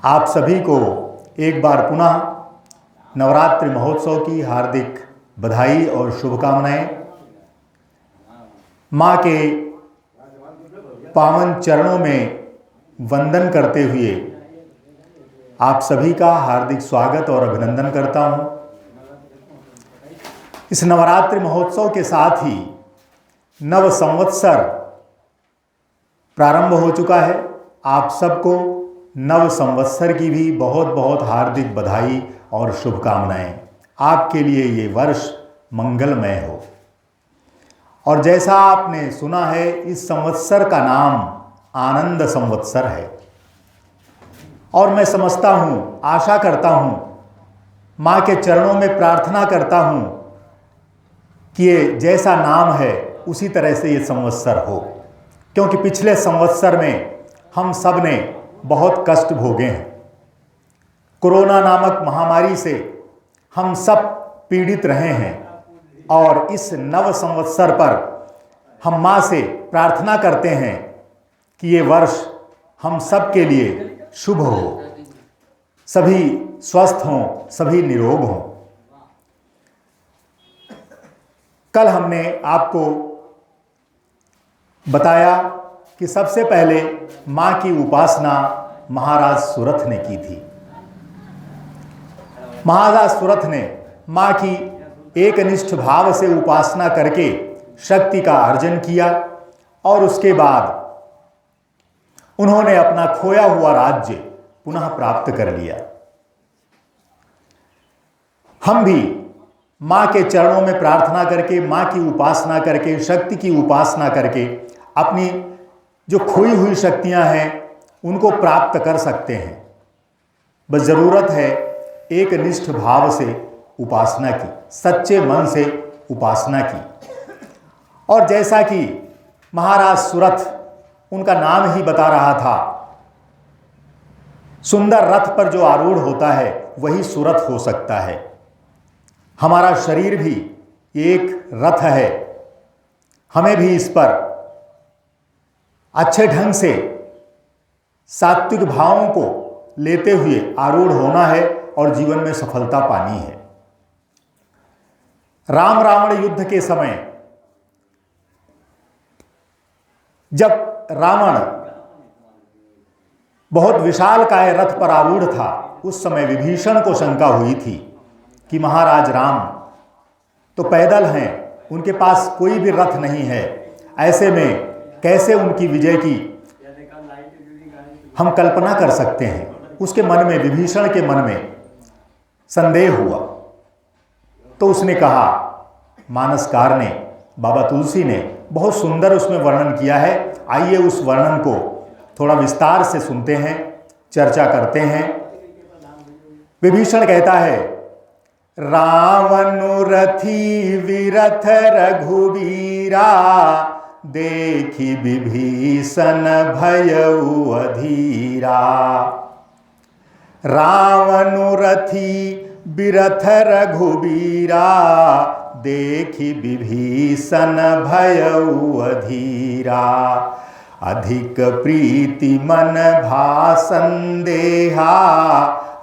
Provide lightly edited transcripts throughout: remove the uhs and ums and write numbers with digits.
आप सभी को एक बार पुनः नवरात्रि महोत्सव की हार्दिक बधाई और शुभकामनाएं। माँ के पावन चरणों में वंदन करते हुए आप सभी का हार्दिक स्वागत और अभिनंदन करता हूँ। इस नवरात्रि महोत्सव के साथ ही नव संवत्सर प्रारंभ हो चुका है। आप सबको नव संवत्सर की भी बहुत बहुत हार्दिक बधाई और शुभकामनाएं। आपके लिए ये वर्ष मंगलमय हो। और जैसा आपने सुना है, इस संवत्सर का नाम आनंद संवत्सर है। और मैं समझता हूँ, आशा करता हूँ, माँ के चरणों में प्रार्थना करता हूँ कि ये जैसा नाम है उसी तरह से ये संवत्सर हो। क्योंकि पिछले संवत्सर में हम सब ने बहुत कष्ट भोगे हैं। कोरोना नामक महामारी से हम सब पीड़ित रहे हैं। और इस नव संवत्सर पर हम माँ से प्रार्थना करते हैं कि ये वर्ष हम सब के लिए शुभ हो, सभी स्वस्थ हों, सभी निरोग हों। कल हमने आपको बताया कि सबसे पहले माँ की उपासना महाराज सुरथ ने की थी। महाराज सुरथ ने माँ की एकनिष्ठ भाव से उपासना करके शक्ति का अर्जन किया और उसके बाद उन्होंने अपना खोया हुआ राज्य पुनः प्राप्त कर लिया। हम भी माँ के चरणों में प्रार्थना करके, माँ की उपासना करके, शक्ति की उपासना करके अपनी जो खोई हुई शक्तियां हैं उनको प्राप्त कर सकते हैं। बस ज़रूरत है एक निष्ठ भाव से उपासना की, सच्चे मन से उपासना की। और जैसा कि महाराज सुरथ, उनका नाम ही बता रहा था, सुंदर रथ पर जो आरूढ़ होता है वही सुरथ हो सकता है। हमारा शरीर भी एक रथ है। हमें भी इस पर अच्छे ढंग से सात्विक भावों को लेते हुए आरूढ़ होना है और जीवन में सफलता पानी है। राम रावण युद्ध के समय जब रावण बहुत विशालकाय रथ पर आरूढ़ था, उस समय विभीषण को शंका हुई थी कि महाराज राम तो पैदल हैं, उनके पास कोई भी रथ नहीं है, ऐसे में कैसे उनकी विजय की हम कल्पना कर सकते हैं। उसके मन में, विभीषण के मन में संदेह हुआ। तो उसने कहा, मानसकार ने, बाबा तुलसी ने बहुत सुंदर उसमें वर्णन किया है। आइए उस वर्णन को थोड़ा विस्तार से सुनते हैं, चर्चा करते हैं। विभीषण कहता है, रावनु रथी विरथ रघुवीरा, देखी विभीषण भयउ अधीरा। रावनु रथी विरथ रघुवीरा, देखी विभीषण भयउ अधीरा। अधिक प्रीति मन भा संदेहा,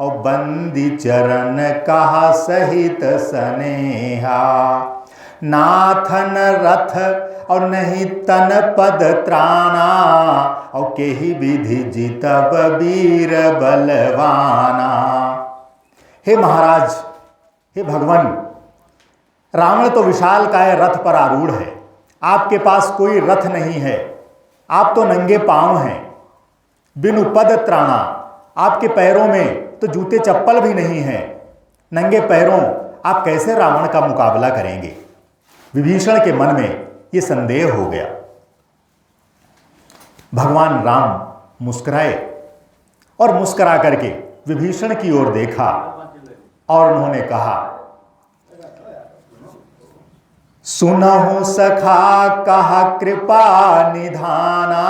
और बंदी चरण कहा सहित सनेहा। नाथन रथ और नहीं तन पद त्राणा, और केहि विधि जितब वीर बलवाना। हे महाराज, हे भगवान, रावण तो विशालकाय रथ पर आरूढ़ है, आपके पास कोई रथ नहीं है, आप तो नंगे पांव हैं, बिनु पद त्राणा, आपके पैरों में तो जूते चप्पल भी नहीं हैं, नंगे पैरों आप कैसे रावण का मुकाबला करेंगे। विभीषण के मन में ये संदेह हो गया। भगवान राम मुस्कुराए और मुस्कुरा करके विभीषण की ओर देखा और उन्होंने कहा, सुनहु सखा कहा कृपा निधाना,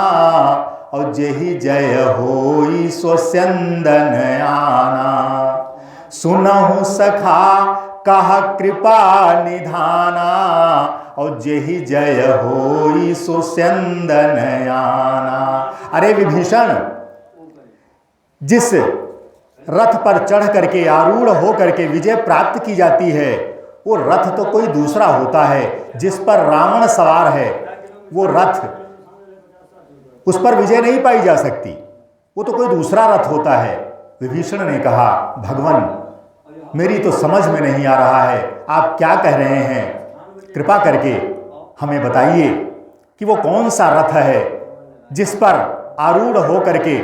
और जेहि जय होई सो स्यंदन आना। सुनहु सखा कहा कृपा निधाना, और जेहि जय होई सो स्यंदन आना। अरे विभीषण, जिस रथ पर चढ़ करके आरूढ़ हो करके विजय प्राप्त की जाती है, वो रथ तो कोई दूसरा होता है जिस पर रावण सवार है। वो रथ, उस पर विजय नहीं पाई जा सकती, वो तो कोई दूसरा रथ होता है। विभीषण ने कहा, भगवान मेरी तो समझ में नहीं आ रहा है, आप क्या कह रहे हैं, कृपा करके हमें बताइए कि वो कौन सा रथ है जिस पर आरूढ़ हो करके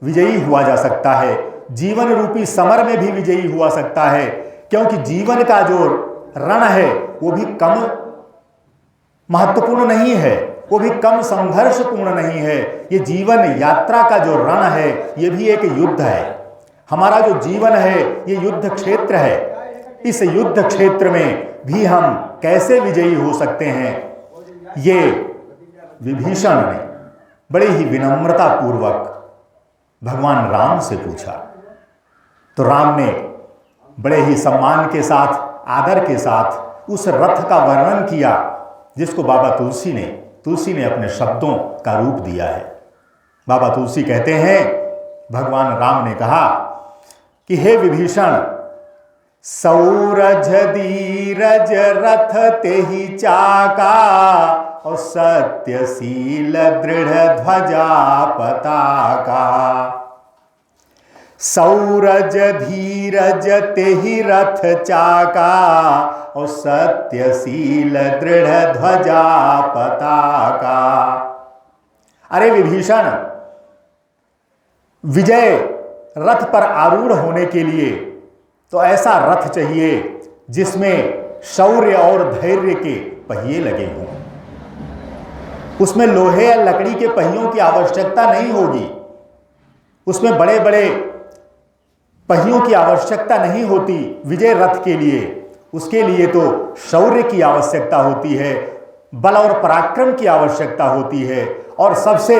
विजयी हुआ जा सकता है, जीवन रूपी समर में भी विजयी हुआ सकता है। क्योंकि जीवन का जो रण है वो भी कम महत्वपूर्ण नहीं है, वो भी कम संघर्षपूर्ण नहीं है। ये जीवन यात्रा का जो रण है ये भी एक युद्ध है। हमारा जो जीवन है ये युद्ध क्षेत्र है। इस युद्ध क्षेत्र में भी हम कैसे विजयी हो सकते हैं, ये विभीषण ने बड़े ही विनम्रता पूर्वक भगवान राम से पूछा। तो राम ने बड़े ही सम्मान के साथ, आदर के साथ उस रथ का वर्णन किया जिसको बाबा तुलसी ने अपने शब्दों का रूप दिया है। बाबा तुलसी कहते हैं, भगवान राम ने कहा कि हे विभीषण, सौरज धीरज रथ तेहि चाका और सत्यशील दृढ़ ध्वजा पताका। सौरज धीरज तेहि रथ चाका और सत्यशील दृढ़ ध्वजा पताका। अरे विभीषण, विजय रथ पर आरूढ़ होने के लिए तो ऐसा रथ चाहिए जिसमें शौर्य और धैर्य के पहिए लगे हों। उसमें लोहे या लकड़ी के पहियों की आवश्यकता नहीं होगी, उसमें बड़े बड़े पहियों की आवश्यकता नहीं होती विजय रथ के लिए। उसके लिए तो शौर्य की आवश्यकता होती है, बल और पराक्रम की आवश्यकता होती है, और सबसे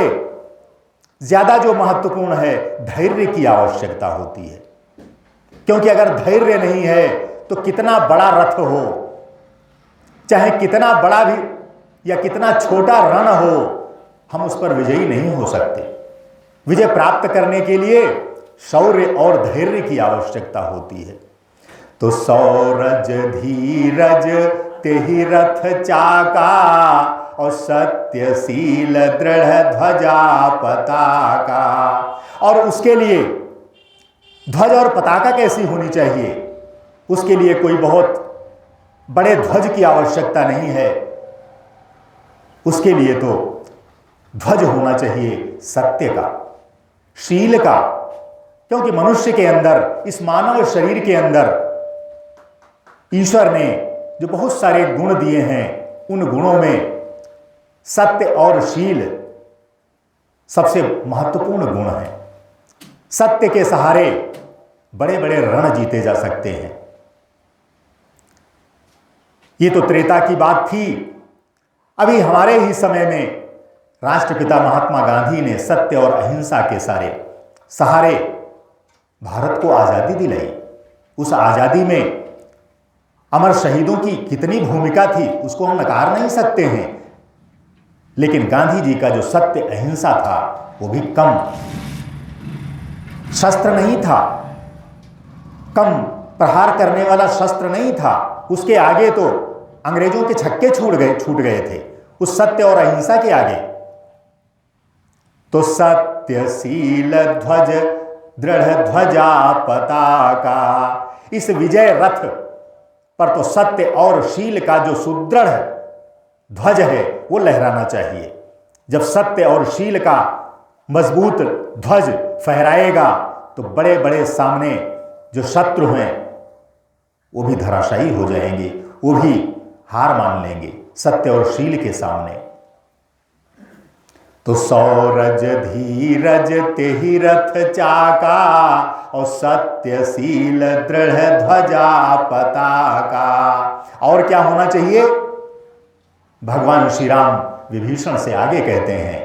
ज्यादा जो महत्वपूर्ण है, धैर्य की आवश्यकता होती है। क्योंकि अगर धैर्य नहीं है तो कितना बड़ा रथ हो, चाहे कितना बड़ा भी या कितना छोटा रण हो, हम उस पर विजयी नहीं हो सकते। विजय प्राप्त करने के लिए शौर्य और धैर्य की आवश्यकता होती है। तो सौरज धीरज तेहि रथ चाका और सत्यशील दृढ़ ध्वजा पताका। और उसके लिए ध्वज और पताका कैसी होनी चाहिए? उसके लिए कोई बहुत बड़े ध्वज की आवश्यकता नहीं है। उसके लिए तो ध्वज होना चाहिए सत्य का, शील का। क्योंकि मनुष्य के अंदर, इस मानव शरीर के अंदर ईश्वर ने जो बहुत सारे गुण दिए हैं, उन गुणों में सत्य और शील सबसे महत्वपूर्ण गुण है। सत्य के सहारे बड़े बड़े रण जीते जा सकते हैं। ये तो त्रेता की बात थी। अभी हमारे ही समय में राष्ट्रपिता महात्मा गांधी ने सत्य और अहिंसा के सहारे भारत को आज़ादी दिलाई। उस आज़ादी में अमर शहीदों की कितनी भूमिका थी, उसको हम नकार नहीं सकते हैं। लेकिन गांधी जी का जो सत्य अहिंसा था वो भी कम शस्त्र नहीं था, कम प्रहार करने वाला शस्त्र नहीं था। उसके आगे तो अंग्रेजों के छक्के छूट गए थे, उस सत्य और अहिंसा के आगे। तो सत्यशील ध्वज दृढ़ ध्वजा पताका, इस विजय रथ पर तो सत्य और शील का जो सुदृढ़ ध्वज है वो लहराना चाहिए। जब सत्य और शील का मजबूत ध्वज फहराएगा तो बड़े बड़े सामने जो शत्रु हैं वो भी धराशायी हो जाएंगे, वो भी हार मान लेंगे सत्य और शील के सामने। तो सौरज धीरज तेहि रथ चाका और सत्यशील दृढ़ ध्वजा पताका। और क्या होना चाहिए? भगवान श्री राम विभीषण से आगे कहते हैं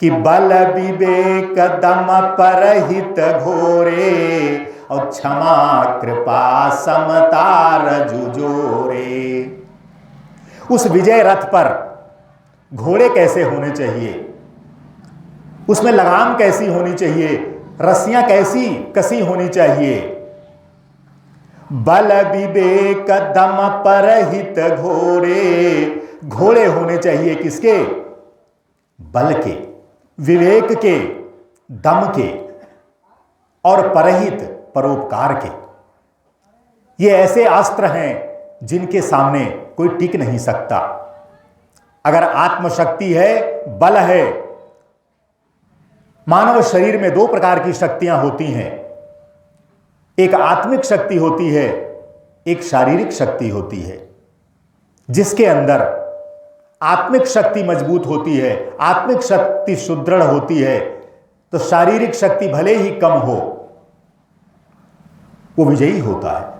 कि बल विवेक दम परहित घोरे और क्षमा कृपा समता रजुजोरे। उस विजय रथ पर घोड़े कैसे होने चाहिए, उसमें लगाम कैसी होनी चाहिए, रस्सियां कैसी कसी होनी चाहिए। बल विवेक दम परहित घोड़े, घोड़े होने चाहिए किसके? बल के, विवेक के, दम के और परहित परोपकार के। ये ऐसे अस्त्र हैं जिनके सामने कोई टिक नहीं सकता। अगर आत्मशक्ति है, बल है। मानव शरीर में दो प्रकार की शक्तियां होती हैं, एक आत्मिक शक्ति होती है, एक शारीरिक शक्ति होती है। जिसके अंदर आत्मिक शक्ति मजबूत होती है, आत्मिक शक्ति सुदृढ़ होती है, तो शारीरिक शक्ति भले ही कम हो, वो विजयी होता है।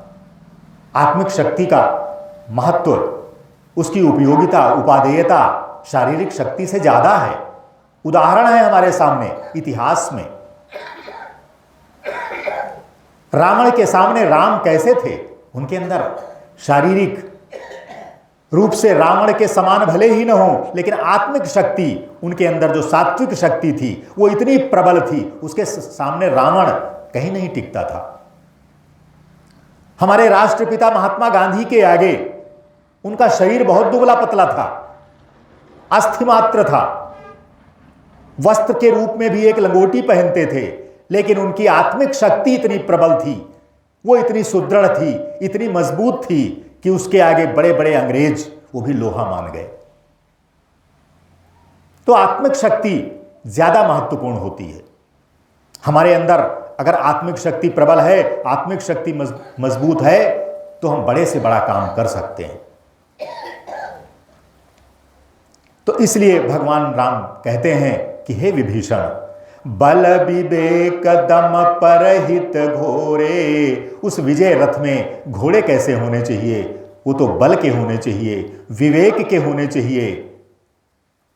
आत्मिक शक्ति का महत्व, उसकी उपयोगिता, उपादेयता शारीरिक शक्ति से ज्यादा है। उदाहरण है हमारे सामने इतिहास में। रावण के सामने राम कैसे थे? उनके अंदर शारीरिक रूप से रावण के समान भले ही न हो, लेकिन आत्मिक शक्ति उनके अंदर, जो सात्विक शक्ति थी, वो इतनी प्रबल थी, उसके सामने रावण कहीं नहीं टिकता था। हमारे राष्ट्रपिता महात्मा गांधी के आगे उनका शरीर बहुत दुबला पतला था, अस्थि मात्र था, वस्त्र के रूप में भी एक लंगोटी पहनते थे, लेकिन उनकी आत्मिक शक्ति इतनी प्रबल थी, वो इतनी सुदृढ़ थी, इतनी मजबूत थी कि उसके आगे बड़े बड़े अंग्रेज वो भी लोहा मान गए। तो आत्मिक शक्ति ज्यादा महत्वपूर्ण होती है। हमारे अंदर अगर आत्मिक शक्ति प्रबल है, आत्मिक शक्ति मजबूत है, तो हम बड़े से बड़ा काम कर सकते हैं। तो इसलिए भगवान राम कहते हैं कि हे विभीषण, बल विवेक दम परहित घोड़े। उस विजय रथ में घोड़े कैसे होने चाहिए? वो तो बल के होने चाहिए, विवेक के होने चाहिए,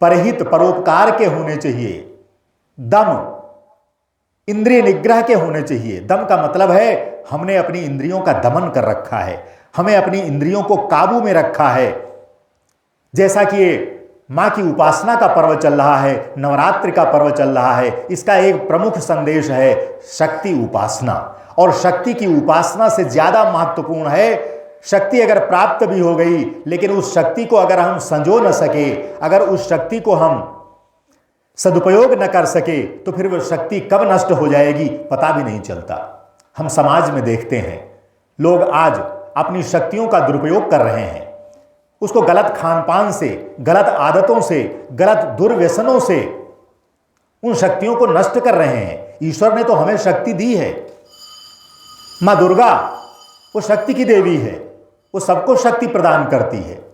परहित परोपकार के होने चाहिए, दम इंद्रिय निग्रह के होने चाहिए। दम का मतलब है हमने अपनी इंद्रियों का दमन कर रखा है, हमें अपनी इंद्रियों को काबू में रखा है। जैसा कि मां की उपासना का पर्व चल रहा है, नवरात्रि का पर्व चल रहा है, इसका एक प्रमुख संदेश है शक्ति उपासना। और शक्ति की उपासना से ज्यादा महत्वपूर्ण है, शक्ति अगर प्राप्त भी हो गई, लेकिन उस शक्ति को अगर हम संजो न सके, अगर उस शक्ति को हम सदुपयोग न कर सके, तो फिर वह शक्ति कब नष्ट हो जाएगी पता भी नहीं चलता। हम समाज में देखते हैं लोग आज अपनी शक्तियों का दुरुपयोग कर रहे हैं, उसको गलत खान-पान से, गलत आदतों से, गलत दुर्व्यसनों से उन शक्तियों को नष्ट कर रहे हैं। ईश्वर ने तो हमें शक्ति दी है। मां दुर्गा वो शक्ति की देवी है, वो सबको शक्ति प्रदान करती है।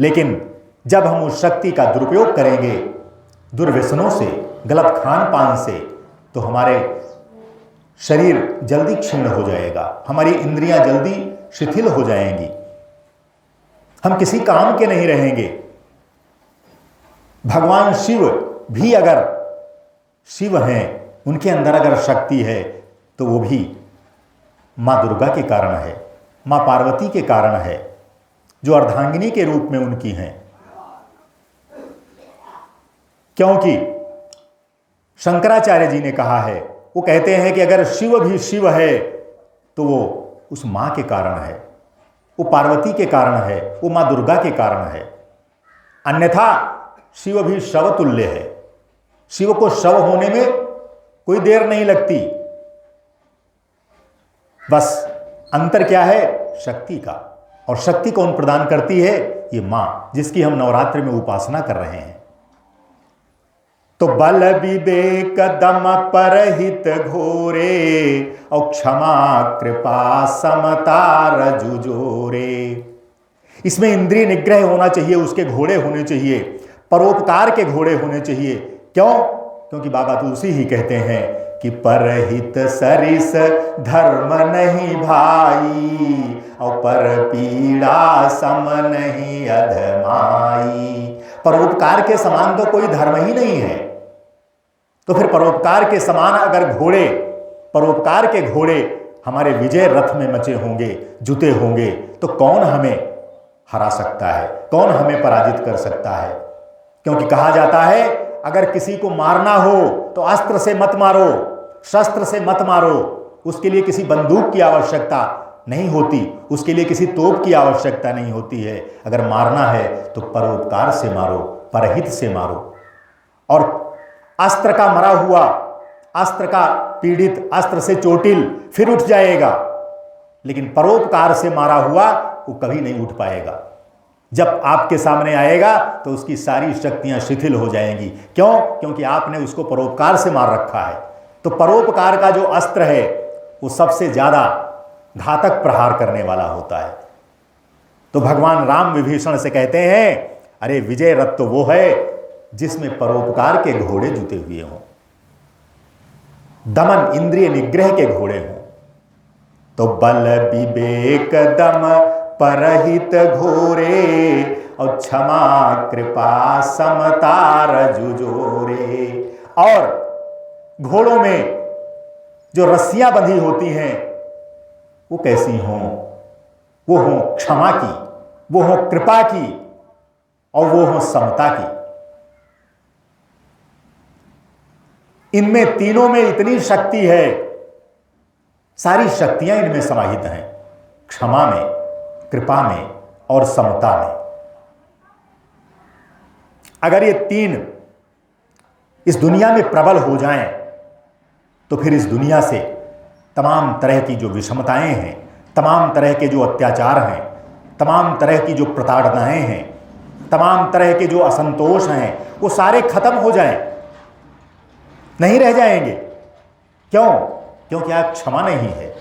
लेकिन जब हम उस शक्ति का दुरुपयोग करेंगे दुर्व्यसनों से, गलत खान-पान से, तो हमारे शरीर जल्दी क्षीण हो जाएगा, हमारी इंद्रियां जल्दी शिथिल हो जाएंगी, हम किसी काम के नहीं रहेंगे। भगवान शिव भी अगर शिव हैं, उनके अंदर अगर शक्ति है, तो वो भी मां दुर्गा के कारण है, मां पार्वती के कारण है, जो अर्धांगिनी के रूप में उनकी हैं। क्योंकि शंकराचार्य जी ने कहा है, वो कहते हैं कि अगर शिव भी शिव है तो वो उस मां के कारण है, वो पार्वती के कारण है, वो मां दुर्गा के कारण है। अन्यथा शिव भी शव तुल्य है, शिव को शव होने में कोई देर नहीं लगती। बस अंतर क्या है? शक्ति का। और शक्ति कौन प्रदान करती है? ये मां, जिसकी हम नवरात्रि में उपासना कर रहे हैं। तो बल विवेक दम परहित घोरे, और क्षमा कृपा समता रजु जोरे। इसमें इंद्रिय निग्रह होना चाहिए, उसके घोड़े होने चाहिए, परोपकार के घोड़े होने चाहिए। क्यों? क्योंकि बाबा तुलसी ही कहते हैं कि परहित सरिस धर्म नहीं भाई, और पर पीड़ा सम नहीं अधमाई। परोपकार के समान तो कोई धर्म ही नहीं है। तो फिर परोपकार के समान अगर घोड़े, परोपकार के घोड़े हमारे विजय रथ में मचे होंगे, जुटे होंगे, तो कौन हमें हरा सकता है, कौन हमें पराजित कर सकता है? क्योंकि कहा जाता है अगर किसी को मारना हो तो अस्त्र से मत मारो, शस्त्र से मत मारो, उसके लिए किसी बंदूक की आवश्यकता नहीं होती, उसके लिए किसी तोप की आवश्यकता नहीं होती है। अगर मारना है तो परोपकार से मारो, परहित से मारो। और अस्त्र का मरा हुआ, अस्त्र का पीड़ित, अस्त्र से चोटिल फिर उठ जाएगा, लेकिन परोपकार से मारा हुआ वो कभी नहीं उठ पाएगा। जब आपके सामने आएगा तो उसकी सारी शक्तियां शिथिल हो जाएंगी। क्यों? क्योंकि आपने उसको परोपकार से मार रखा है। तो परोपकार का जो अस्त्र है वो सबसे ज्यादा घातक प्रहार करने वाला होता है। तो भगवान राम विभीषण से कहते हैं, अरे विजय रथ तो वो है जिसमें परोपकार के घोड़े जुते हुए हों, दमन इंद्रिय निग्रह के घोड़े हों। तो बल विवेक दम परहित घोरे और क्षमा कृपा समता रजुजोरे। और घोड़ों में जो रस्सियां बंधी होती हैं वो कैसी हों? वो हों क्षमा की, वो हों कृपा की, और वो हों समता की। इनमें तीनों में इतनी शक्ति है, सारी शक्तियां इनमें समाहित हैं, क्षमा में, कृपा में और समता में। अगर ये तीन इस दुनिया में प्रबल हो जाएं तो फिर इस दुनिया से तमाम तरह की जो विषमताएं हैं, तमाम तरह के जो अत्याचार हैं, तमाम तरह की जो प्रताड़नाएं हैं, तमाम तरह के जो असंतोष हैं, वो सारे खत्म हो जाएं, नहीं रह जाएंगे। क्यों? क्योंकि आज क्षमा नहीं है।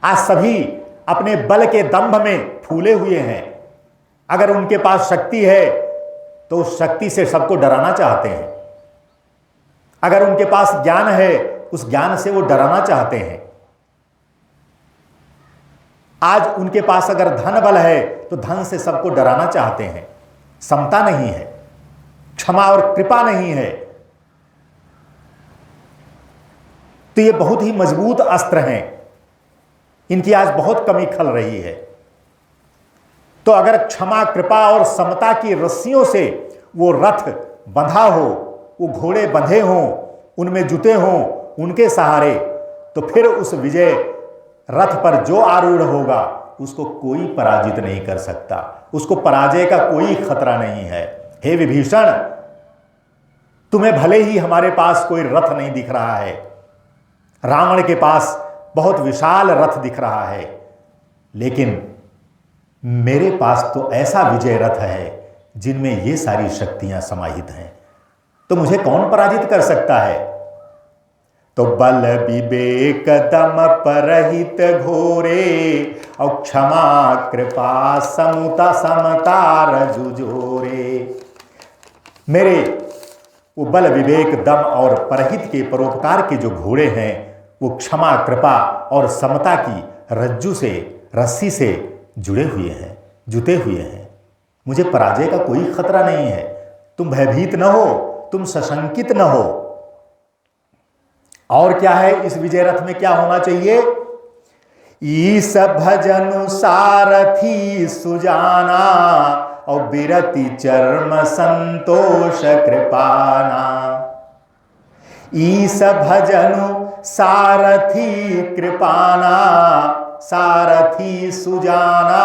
आज सभी अपने बल के दंभ में फूले हुए हैं। अगर उनके पास शक्ति है तो उस शक्ति से सबको डराना चाहते हैं। अगर उनके पास ज्ञान है, उस ज्ञान से वो डराना चाहते हैं। आज उनके पास अगर धन बल है तो धन से सबको डराना चाहते हैं। समता नहीं है, क्षमा और कृपा नहीं है। तो ये बहुत ही मजबूत अस्त्र हैं, इनकी आज बहुत कमी खल रही है। तो अगर क्षमा कृपा और समता की रस्सियों से वो रथ बंधा हो, वो घोड़े बंधे हों, उनमें जुते हों, उनके सहारे, तो फिर उस विजय रथ पर जो आरूढ़ होगा उसको कोई पराजित नहीं कर सकता, उसको पराजय का कोई खतरा नहीं है। हे विभीषण, तुम्हें भले ही हमारे पास कोई रथ नहीं दिख रहा है, रावण के पास बहुत विशाल रथ दिख रहा है, लेकिन मेरे पास तो ऐसा विजय रथ है जिनमें ये सारी शक्तियां समाहित हैं। तो मुझे कौन पराजित कर सकता है? तो बल विवेक दम परहित घोरे और क्षमा कृपा समता समता रजुजोरे। मेरे वो बल विवेक दम और परहित के परोपकार के जो घोड़े हैं वो क्षमा कृपा और समता की रज्जू से, रस्सी से जुड़े हुए हैं, जुटे हुए हैं। मुझे पराजय का कोई खतरा नहीं है। तुम भयभीत न हो, तुम सशंकित न हो। और क्या है इस विजय रथ में? क्या होना चाहिए? ईस भजन सारथी सुजाना और बिरति चर्म संतोष कृपाना। ईस भजन सारथी कृपाना, सारथी सुजाना।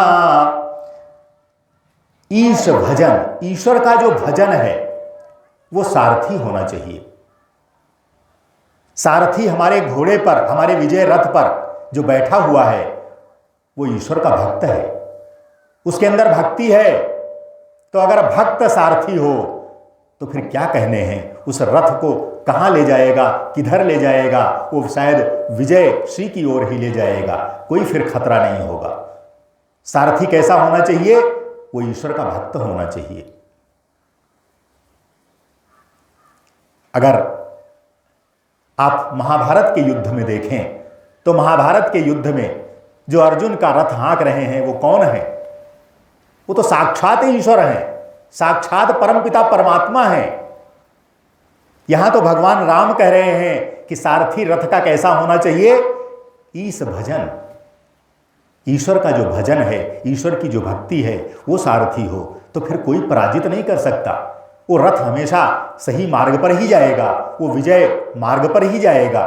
ईश भजन, ईश्वर का जो भजन है वो सारथी होना चाहिए। सारथी हमारे घोड़े पर, हमारे विजय रथ पर जो बैठा हुआ है वो ईश्वर का भक्त है, उसके अंदर भक्ति है। तो अगर भक्त सारथी हो तो फिर क्या कहने हैं? उस रथ को कहां ले जाएगा, किधर ले जाएगा? वो शायद विजय श्री की ओर ही ले जाएगा, कोई फिर खतरा नहीं होगा। सारथी कैसा होना चाहिए? वो ईश्वर का भक्त होना चाहिए। अगर आप महाभारत के युद्ध में देखें तो महाभारत के युद्ध में जो अर्जुन का रथ हाँक रहे हैं वो कौन है? वो तो साक्षात ईश्वर हैं, साक्षात परमपिता परमात्मा है। यहां तो भगवान राम कह रहे हैं कि सारथी रथ का कैसा होना चाहिए? ईश भजन, ईश्वर का जो भजन है, ईश्वर की जो भक्ति है वो सारथी हो तो फिर कोई पराजित नहीं कर सकता। वो रथ हमेशा सही मार्ग पर ही जाएगा, वो विजय मार्ग पर ही जाएगा,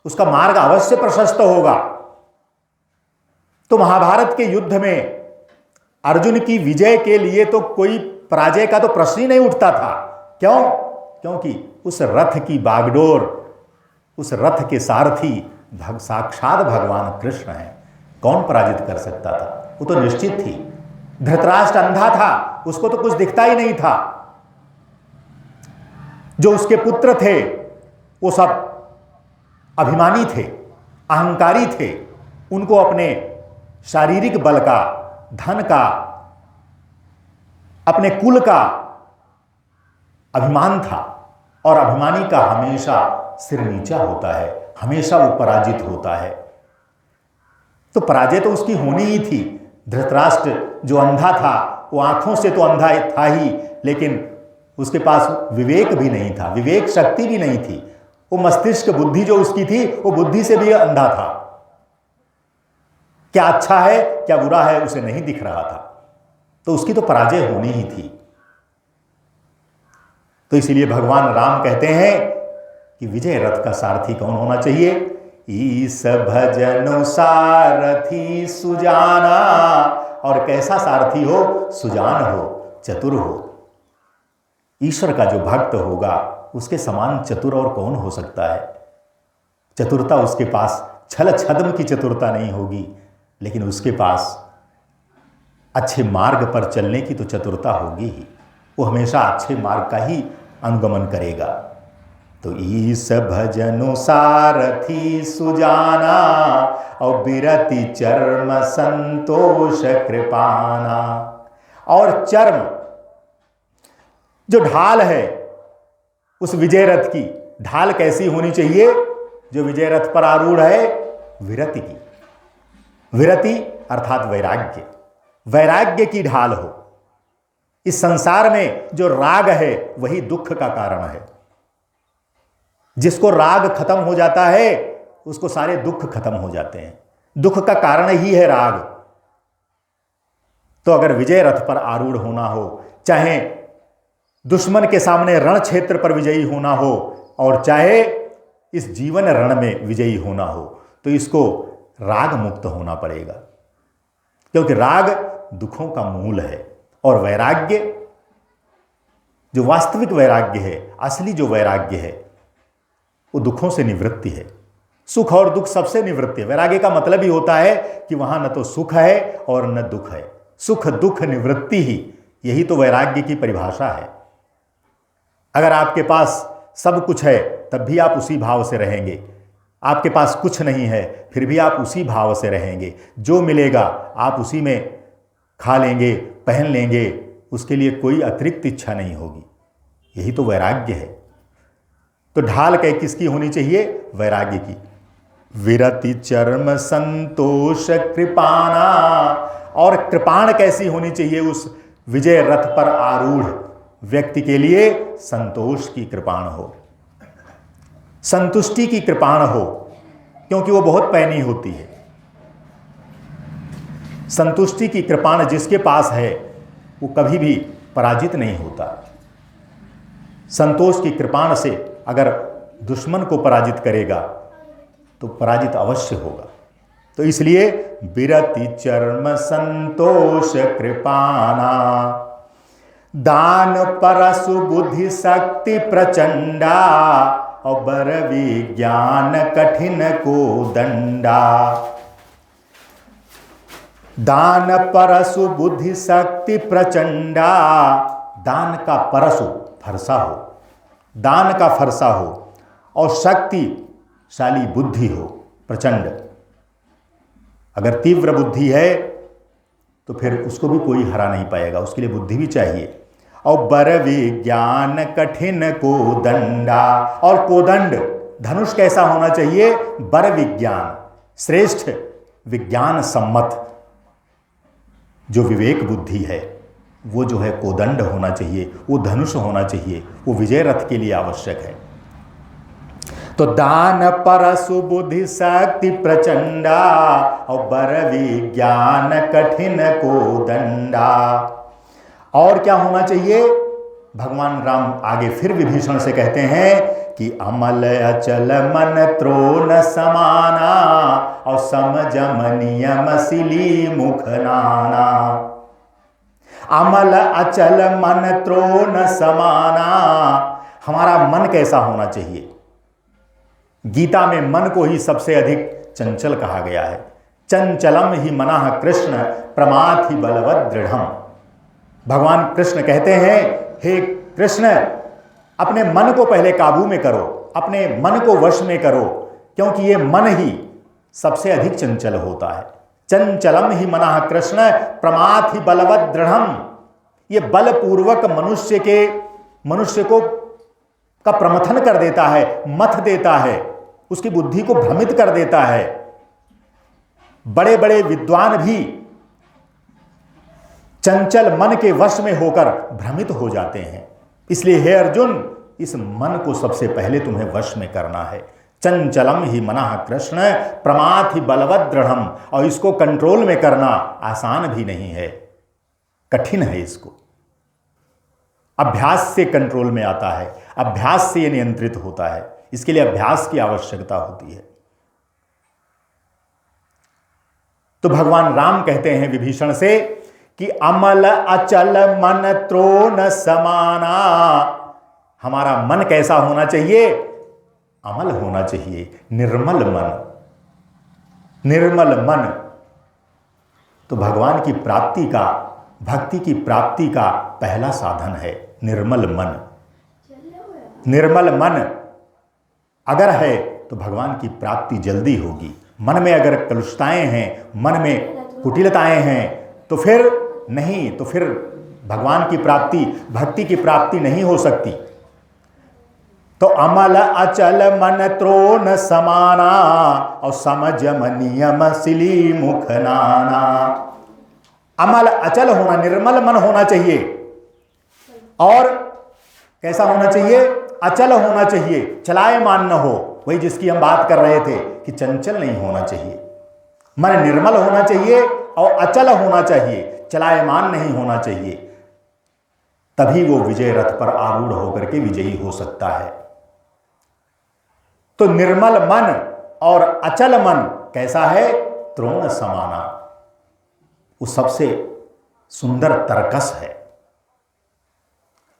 उसका मार्ग अवश्य प्रशस्त होगा। तो महाभारत के युद्ध में अर्जुन की विजय के लिए तो कोई पराजय का तो प्रश्न ही नहीं उठता था। क्यों? क्योंकि उस रथ की बागडोर, उस रथ के सारथी साक्षात भगवान कृष्ण हैं। कौन पराजित कर सकता था? वो तो निश्चित थी। धृतराष्ट्र अंधा था, उसको तो कुछ दिखता ही नहीं था। जो उसके पुत्र थे वो सब अभिमानी थे, अहंकारी थे। उनको अपने शारीरिक बल का, धन का, अपने कुल का अभिमान था, और अभिमानी का हमेशा सिर नीचा होता है, हमेशा वो पराजित होता है। तो पराजय तो उसकी होनी ही थी। धृतराष्ट्र जो अंधा था, वो आंखों से तो अंधा था ही, लेकिन उसके पास विवेक भी नहीं था, विवेक शक्ति भी नहीं थी। वो मस्तिष्क बुद्धि जो उसकी थी, वो बुद्धि से भी अंधा था। क्या अच्छा है क्या बुरा है उसे नहीं दिख रहा था। तो उसकी तो पराजय होनी ही थी। तो इसीलिए भगवान राम कहते हैं कि विजय रथ का सारथी कौन होना चाहिए? ईस भजनु सारथी सुजाना। और कैसा सारथी हो? सुजान हो, चतुर हो। ईश्वर का जो भक्त होगा उसके समान चतुर और कौन हो सकता है? चतुरता उसके पास छल छद्म की चतुरता नहीं होगी, लेकिन उसके पास अच्छे मार्ग पर चलने की तो चतुरता होगी ही। वो हमेशा अच्छे मार्ग का ही अनुगमन करेगा। तो ईस भजनु सारथी सुजाना, और बिरति चर्म संतोष कृपाना। और चर्म जो ढाल है उस विजय रथ की, ढाल कैसी होनी चाहिए? जो विजय रथ पर आरूढ़ है, विरति की। विरति अर्थात वैराग्य, वैराग्य की ढाल हो। इस संसार में जो राग है वही दुख का कारण है। जिसको राग खत्म हो जाता है उसको सारे दुख खत्म हो जाते हैं। दुख का कारण ही है राग। तो अगर विजय रथ पर आरूढ़ होना हो, चाहे दुश्मन के सामने रण क्षेत्र पर विजयी होना हो, और चाहे इस जीवन रण में विजयी होना हो, तो इसको राग मुक्त होना पड़ेगा। क्योंकि राग दुखों का मूल है, और वैराग्य जो वास्तविक वैराग्य है, असली जो वैराग्य है, वो दुखों से निवृत्ति है। सुख और दुख सबसे निवृत्ति है। वैराग्य का मतलब ही होता है कि वहां न तो सुख है और न दुख है, सुख दुख निवृत्ति ही, यही तो वैराग्य की परिभाषा है। अगर आपके पास सब कुछ है तब भी आप उसी भाव से रहेंगे, आपके पास कुछ नहीं है फिर भी आप उसी भाव से रहेंगे। जो मिलेगा आप उसी में खा लेंगे, पहन लेंगे, उसके लिए कोई अतिरिक्त इच्छा नहीं होगी। यही तो वैराग्य है। तो ढाल किसकी होनी चाहिए? वैराग्य की। विरति चर्म संतोष कृपाना। और कृपाण कैसी होनी चाहिए उस विजय रथ पर आरूढ़ व्यक्ति के लिए? संतोष की कृपाण हो, संतुष्टि की कृपाण हो, क्योंकि वो बहुत पैनी होती है। संतुष्टि की कृपाण जिसके पास है वो कभी भी पराजित नहीं होता। संतोष की कृपाण से अगर दुश्मन को पराजित करेगा तो पराजित अवश्य होगा। तो इसलिए बिरति चर्म संतोष कृपाना। दान परसु बुद्धि शक्ति प्रचंडा, और बर विज्ञान कठिन को दंडा। दान परसु बुद्धि शक्ति प्रचंडा। दान का परसु फरसा हो, दान का फरसा हो, और शक्तिशाली बुद्धि हो, प्रचंड। अगर तीव्र बुद्धि है तो फिर उसको भी कोई हरा नहीं पाएगा, उसके लिए बुद्धि भी चाहिए। और बर विज्ञान कठिन को दंडा। और कोदंड धनुष कैसा होना चाहिए? बर विज्ञान, श्रेष्ठ विज्ञान सम्मत जो विवेक बुद्धि है वो जो है कोदंड होना चाहिए, वो धनुष होना चाहिए। वो विजय रथ के लिए आवश्यक है। तो दान परसु बुद्धि शक्ति प्रचंडा, और बर विज्ञान कठिन को दंडा। और क्या होना चाहिए? भगवान राम आगे फिर विभीषण से कहते हैं कि अमल अचल मन त्रोन समाना और समजम नियम सिली मुख नाना। अमल अचल मन त्रोन समाना, हमारा मन कैसा होना चाहिए? गीता में मन को ही सबसे अधिक चंचल कहा गया है। चंचलम ही मनः कृष्ण प्रमाथि बलवद दृढ़म। भगवान कृष्ण कहते हैं, हे कृष्ण, अपने मन को पहले काबू में करो, अपने मन को वश में करो, क्योंकि ये मन ही सबसे अधिक चंचल होता है। चंचलम ही मनः कृष्ण प्रमाथि बलवद दृढ़म। ये बलपूर्वक मनुष्य को का प्रमथन कर देता है, मथ देता है, उसकी बुद्धि को भ्रमित कर देता है। बड़े बड़े विद्वान भी चंचल मन के वश में होकर भ्रमित हो जाते हैं। इसलिए हे अर्जुन, इस मन को सबसे पहले तुम्हें वश में करना है। चंचलम ही मनः कृष्ण प्रमाथि बलवद दृढ़म। और इसको कंट्रोल में करना आसान भी नहीं है, कठिन है। इसको अभ्यास से कंट्रोल में आता है, अभ्यास से यह नियंत्रित होता है। इसके लिए अभ्यास की आवश्यकता होती है। तो भगवान राम कहते हैं विभीषण से कि अमल अचल मन त्रोन समाना। हमारा मन कैसा होना चाहिए? अमल होना चाहिए, निर्मल मन। निर्मल मन तो भगवान की प्राप्ति का, भक्ति की प्राप्ति का पहला साधन है, निर्मल मन। निर्मल मन अगर है तो भगवान की प्राप्ति जल्दी होगी। मन में अगर कलुषताएं हैं, मन में कुटिलताएं हैं, तो फिर नहीं, तो फिर भगवान की प्राप्ति, भक्ति की प्राप्ति नहीं हो सकती। तो अमल अचल मन त्रोन समाना और समझम नियम सिली मुख नाना। अमल अचल होना, निर्मल मन होना चाहिए। और कैसा होना चाहिए? अचल होना चाहिए, चलायमान न हो। वही जिसकी हम बात कर रहे थे कि चंचल नहीं होना चाहिए। मन निर्मल होना चाहिए और अचल होना चाहिए, चलायमान नहीं होना चाहिए। तभी वो विजय रथ पर आरूढ़ होकर के विजयी हो सकता है। तो निर्मल मन और अचल मन कैसा है? त्रोण समाना। वो सबसे सुंदर तरकस है।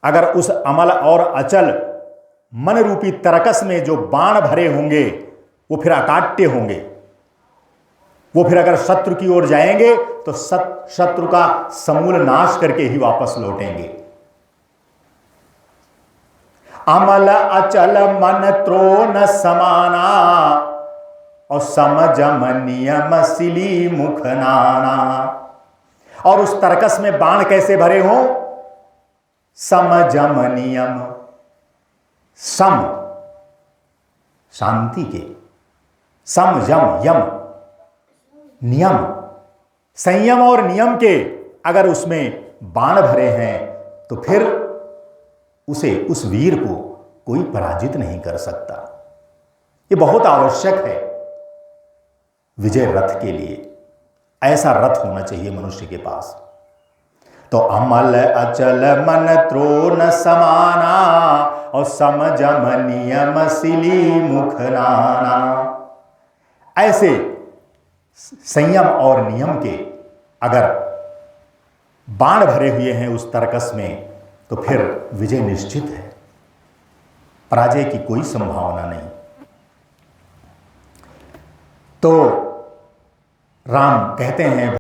अगर उस अमल और अचल मन रूपी तरकस में जो बाण भरे होंगे वो फिर अकाट्य होंगे। वो फिर अगर शत्रु की ओर जाएंगे तो शत्रु का समूल नाश करके ही वापस लौटेंगे। अमल अचल मन त्रोन समाना और समझम नियम सिली मुख नाना। और उस तरकस में बाण कैसे भरे हों? समझम नियम, सम शांति के, सम जम यम नियम, संयम और नियम के अगर उसमें बाण भरे हैं तो फिर उस वीर को कोई पराजित नहीं कर सकता। ये बहुत आवश्यक है विजय रथ के लिए। ऐसा रथ होना चाहिए मनुष्य के पास। तो अमल अचल मन त्रोन समाना और समझम नियम सिली मुख नाना। ऐसे संयम और नियम के अगर बाण भरे हुए हैं उस तरकस में तो फिर विजय निश्चित है, पराजय की कोई संभावना नहीं। तो राम कहते हैं